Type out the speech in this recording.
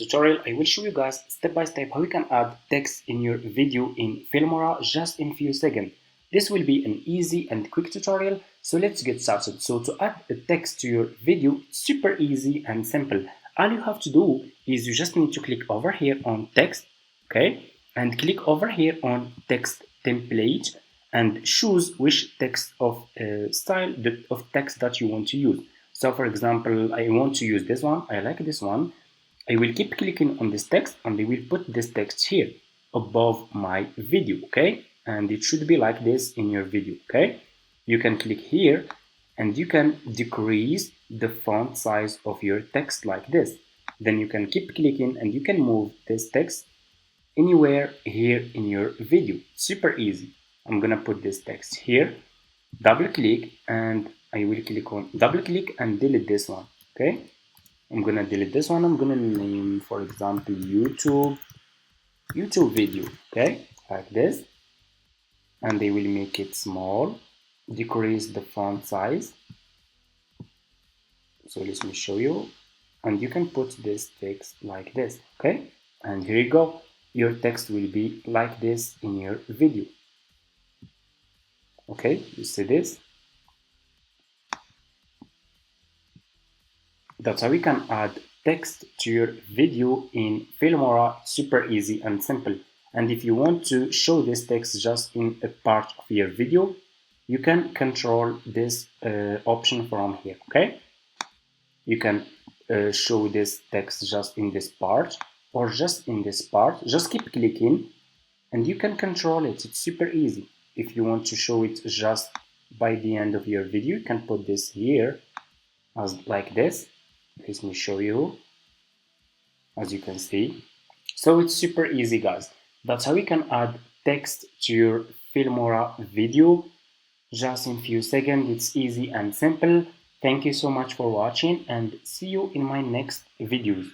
Tutorial, I will show you guys step by step how you can add text in your video in Filmora just in few seconds. This will be an easy and quick tutorial, so let's get started. So to add a text to your video, it's super easy and simple. All you have to do is you just need to click over here on text, okay, and click over here on text template and choose which text of style of text that you want to use. So for example, I want to use this one. I like this one. I will keep clicking on this text and I will put this text here above my video, okay? And it should be like this in your video, okay? You can click here and you can decrease the font size of your text like this. Then you can keep clicking and you can move this text anywhere here in your video. Super easy. I'm gonna put this text here, double click, and I will click on double click and delete this one, okay? I'm gonna delete this one. I'm gonna name, for example, YouTube video, okay, like this, and they will make it small, decrease the font size. So let me show you, and you can put this text like this, okay, and here you go. Your text will be like this in your video. Okay, you see this? That's how we can add text to your video in Filmora. Super easy and simple. And if you want to show this text just in a part of your video, you can control this option from here, okay? You can show this text just in this part or just in this part. Just keep clicking and you can control it. It's super easy. If you want to show it just by the end of your video, you can put this here as like this. Let me show you, as you can see. So it's super easy, guys. That's how you can add text to your Filmora video just in few seconds. It's easy and simple. Thank you so much for watching and see you in my next videos.